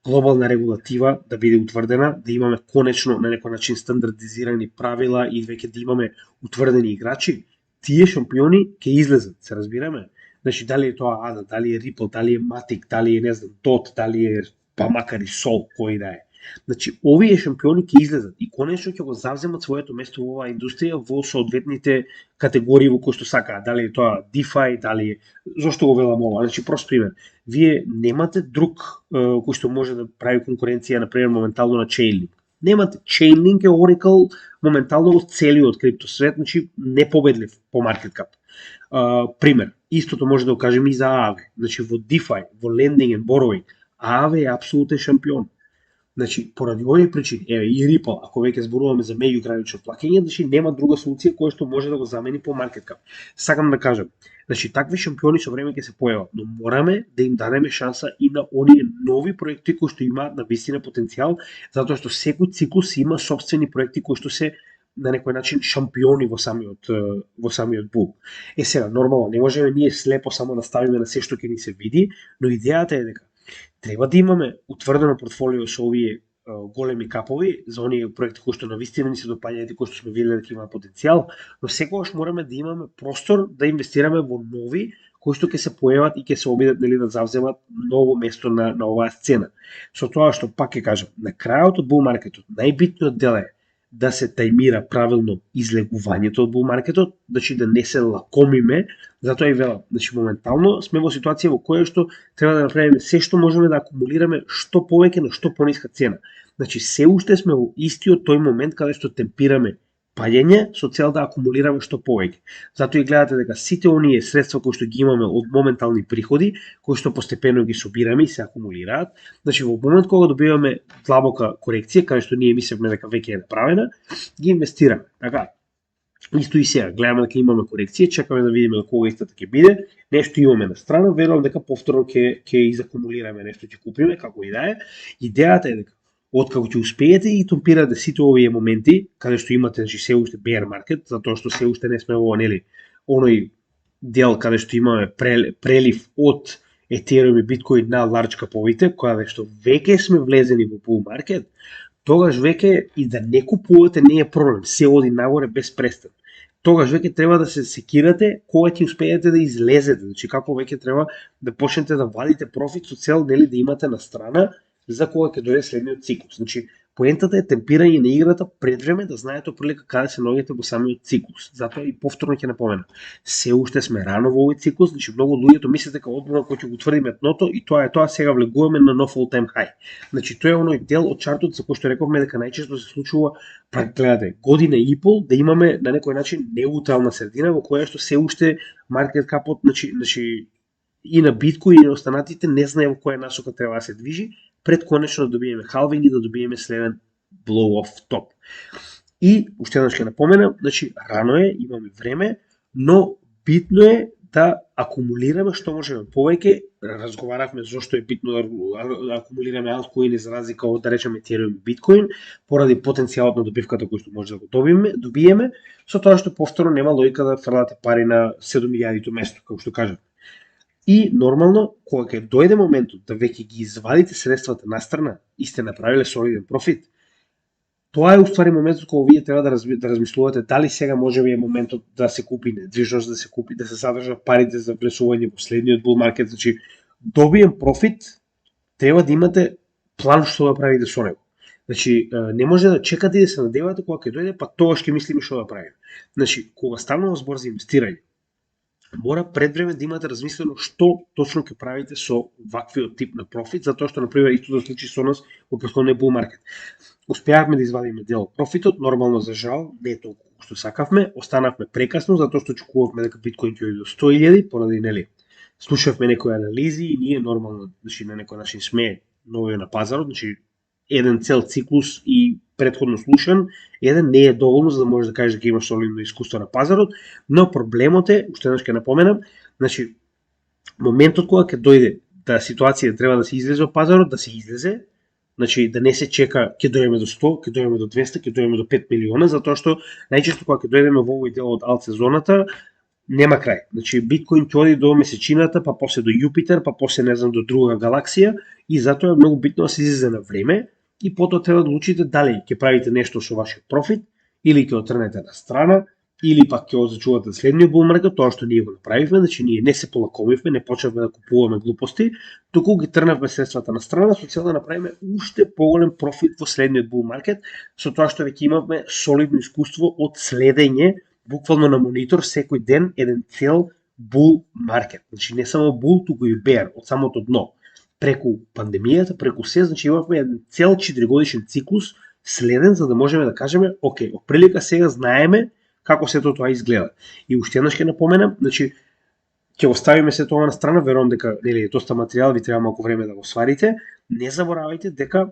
глобална регулатива да биде утврдена, да имаме конечно на некој начин стандардизирани правила и веќе да имаме утврдени играчи, тие шампиони ќе излезат, се разбираме. Значи дали е тоа ADA, дали е Ripple, дали е Matic, дали е не знам DOT, дали е па макар и Sol, кој да е. Значи, овие шампиони ќе излезат и конечно ќе го завземат своето место во оваа индустрија во соодветните категории во кои што сакаат. Дали е тоа DeFi, дали е... Зошто го велам ова? Значи, прост пример. Вие немате друг кој што може да прави конкуренција, например, моментално на Chainlink. Немате. Chainlink е Oracle моментално во целиот крипто свет, значи непобедлив по market cap. Пример, истото може да го кажеме и за Aave. Значи, во DeFi, во lending and borrowing, Aave е апсолутен шампион. Значи, поради овие причини, еве и Ripple, ако веќе зборуваме за меѓугранично плаќање, значи нема друга солуција која што може да го замени по market cap. Сакам да кажам, значи такви шампиони со време ќе се појават, но мораме да им дадеме шанса и на оние нови проекти кои што имаат на вистина потенцијал, затоа што секој циклус има собствени проекти кои што се на некој начин шампиони во самиот бул. Сега, нормално, не можеме ние слепо само да ставиме на се што ќе ни се види, но идејата е дека треба да имаме утврдено портфолио со овие големи капови за оние проекти кои што навистина ни се допаѓаат и кои што сме виделе дека имаат потенцијал, но секогаш мораме да имаме простор да инвестираме во нови кои што ќе се појават и ќе се обидат да завземат ново место на оваа сцена. Со тоа што пак ќе кажам, на крајот од бул маркетот најбитниот дел е да се тајмира правилно излегувањето од бул маркетот, значи да не се лакомиме, затоа и велам, значи моментално сме во ситуација во која што треба да направиме се што можеме да акумулираме што повеќе на што пониска цена. Значи се уште сме во истиот тој момент каде што темпираме паѓање со цел да акумулираме што повеќе. Затоа и гледате дека сите оние средства кои што ги имаме од моментални приходи, кои што постепено ги собираме и се акумулираат, значи во момент кога добиваме длабока корекција, каде што ние мислевме дека веќе е направена, ги инвестираме. Така, исто и сега, гледаме дека имаме корекција, чекаме да видиме кога истата ќе биде, нешто имаме на страна, верувам дека повторно ќе изакумулираме нешто, ќе купиме, како и да е. Идејата е дека откако ќе успеете и томпирате сите овие моменти, каде што имате значи се уште bear market, затоа што се уште не сме во оној дел каде што имаме прелив од Ethereum и Bitcoin на large каповите, каде што веќе сме влезени во bull market, тогаш веќе и да не купувате не е проблем, се оди нагоре без престан. Тогаш веќе треба да се секирате кога ќе успеете да излезете, значи како веќе треба да почнете да вадите профит со цел да имате на страна за кога ќе дојде следниот циклус. Значи, поентата е темпирање на играта пред време да знаете оприлика каде се наоѓате во самиот циклус. Затоа и повторно ќе напоменам. Се уште сме рано во овој циклус, значи многу луѓето мислат дека одмора кој ќе го утврдиме дното и тоа е тоа, сега влегуваме на нов all time high. Значи тоа е оној дел од чартот за кој што рековме дека најчесто се случува, па гледате, година и пол да имаме на некој начин неутрална средина во која што се уште маркет капот, значи и на Биткоин и на останатите не знае во која насока треба да се движи, пред конечно да добиеме халвинг и да добиеме следен blow-off топ. И, уште еднаш ќе напоменам, значи, рано е, имаме време, но битно е да акумулираме што можеме повеќе. Разговаравме зошто е битно да акумулираме алткоини за разлика од, да речеме, Ethereum и Bitcoin, поради потенцијалот на добивката кој што може да го добиеме, со тоа што повторно нема логика да фрлате пари на 7.000 место, како што кажам. И нормално, кога ќе дојде моментот да веќе ги извадите средствата на страна и сте направиле солиден профит, тоа е уствари моментот кога вие треба да размислувате дали сега може би е моментот да се купи недвижност, да се купи, да се задржат парите за влесување во следниот bull market. Значи, добиен профит, треба да имате план што да правите со него. Значи, не може да чекате и да се надевате кога ќе дојде, па тогаш ќе мислиме што да правиме. Значи, кога станува збор за инвестирање, мора пред време да имате размислено што точно ќе правите со ваквиот тип на профит, затоа што, например, истото случи со нас во претходниот bull market. Успеавме да извадиме дел од профитот, нормално за жал, не толку што сакавме, останавме прекасно, затоа што очекувавме дека биткоин ќе оди до 100.000, поради, слушавме некои анализи и ние нормално, значи, на некој начин сме нови на пазарот, значи, еден цел циклус и претходно слушан, еден не е доволно за да можеш да кажеш дека имаш солидно искуство на пазарот, но проблемот е, уште еднаш ќе напоменам, значи, моментот кога ќе дојде да ситуација треба да се излезе од пазарот, да се излезе, значи да не се чека ќе дојдеме до 100, ќе дојдеме до 200, ќе дојдеме до 5 милиона, затоа што најчесто кога ќе дојдеме во овој дел од алт сезоната, нема крај. Значи биткоин ќе оди до месечината, па после до Јупитер, па после не знам до друга галаксија и затоа е многу битно да се излезе на време и потоа треба да одлучите дали ќе правите нешто со вашиот профит или ќе отрнете на страна или пак ќе означувате следниот bull market, тоа што ние го направивме, значи ние не се полакомивме, не почнавме да купуваме глупости, туку ги трнавме средствата на страна со цел да направиме уште поголем профит во следниот bull market, со тоа што веќе имавме солидно искуство од следење буквално на монитор секој ден еден цел bull market. Значи не само bull, туку и bear од самото дно. Преку пандемијата, преку се, значи имавме еден цел 4-годишен циклус следен за да можеме да кажеме, окей, отприлика сега знаеме како сето тоа изгледа. И уште еднаш ќе напоменам, значи ќе оставиме се тоа на страна, верувам дека нели е доста материјал, ви треба малку време да го сварите. Не заборавајте дека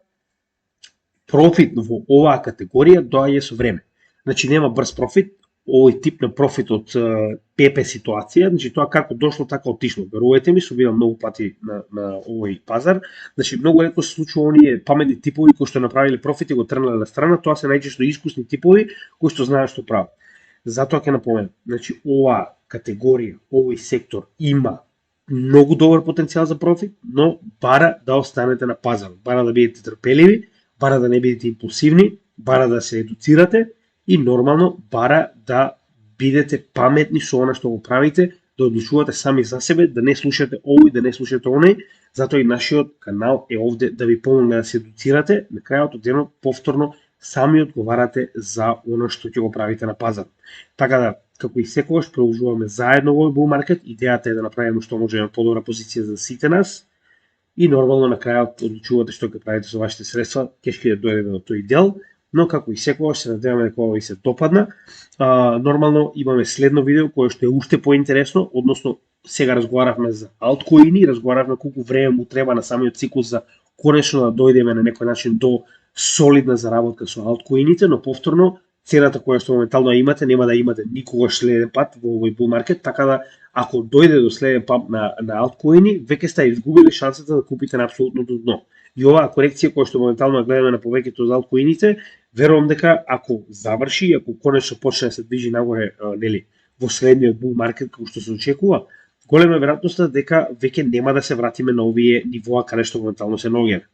профит во оваа категорија доаѓа со време. Значи нема брз профит, овој тип на профит од ПП ситуација, значи тоа како дошло така отишло. Верувајте ми, сум видел многу пати на овој пазар, значи многу ретко се случува оние паметни типови кои што направиле профит и го трнале на страна, тоа се најчесто искусни типови кои што знаат што прават. Затоа ќе напоменам, значи оваа категорија, овој сектор има многу добар потенцијал за профит, но бара да останете на пазарот, бара да бидете трпеливи, бара да не бидете импулсивни, бара да се едуцирате и нормално бара да бидете паметни со она што го правите, да одлучувате сами за себе, да не слушате овој, да не слушате оној, затоа и нашиот канал е овде да ви помогне да се едуцирате, на крајот од денот повторно сами одговарате за оно што ќе го правите на пазар. Така да, како и секогаш, продолжуваме заедно во овој bull market, идејата е да направиме што можеме подобра позиција за сите нас и нормално на крајот одлучувате што ќе правите со вашите средства, ќе ќе дојдеме до тој дел, но како и секогаш се надеваме дека ова ви се допадна. Нормално имаме следно видео кое што е уште поинтересно, односно сега разговаравме за алткоини, разговаравме колку време му треба на самиот циклус за конечно да дојдеме на некој начин до солидна заработка со алткоините, но повторно цената која што моментално имате нема да имате никогаш следен пат во овој bull market, така да ако дојде до следен пат на алткоини, веќе сте изгубили шансата да купите на апсолутното дно. И оваа корекција која што моментално гледаме на повеќето од алткоините, верувам дека ако заврши, ако конечно почне да се движи нагоре, нели, во следниот bull market како што се очекува, голема веројатноста дека веќе нема да се вратиме на овие нивоа каде што моментално се наоѓаме.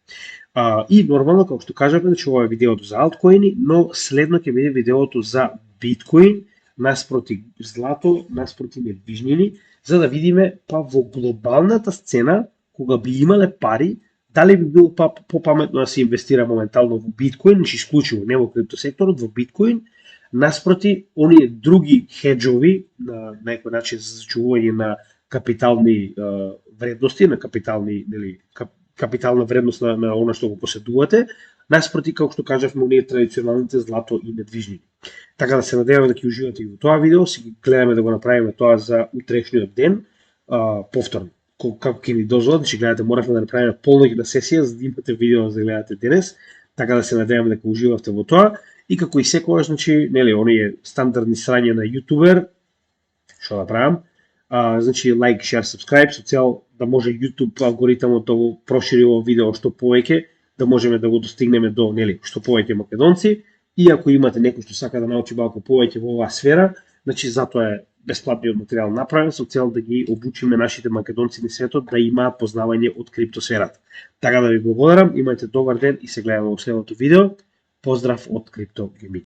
И нормално, како што кажавме, значи ова е видеото за алткоини, но следно ќе биде видеото за биткоин, наспроти злато, наспроти недвижнини, за да видиме па во глобалната сцена, кога би имале пари, дали би било попаметно да се инвестира моментално во биткоин, значи исклучиво не во криптосекторот, во биткоин, наспроти оние други хеджови на некој начин за зачувување на капитални вредности, на капитални, нели, капитална вредност на она што го поседувате, наспроти, како што кажавме, оние традиционалните злато и недвижнини. Така да се надеваме да ќе уживате и во тоа видео, си гледаме да го направиме тоа за утрешниот ден, повторно. Како ќе ни дозволи, значи гледате, моравме да направиме полноќна сесија за да имате видео да гледате денес, така да се надеваме дека уживавте во тоа и како и секогаш, значи, нели, оние стандардни срања на јутубер, што да правам, значи лайк, шер, сабскрајб со цел да може YouTube алгоритмот да го прошири ово видео што повеќе, да можеме да го достигнеме до, нели, што повеќе македонци, и ако имате некој што сака да научи малку повеќе во оваа сфера, значи затоа е бесплатниот материјал направен со цел да ги обучиме нашите македонци на светот да имаат познавање од криптосферата. Така да ви благодарам, имајте добар ден и се гледаме во следното видео. Поздрав од Крипто Геймич.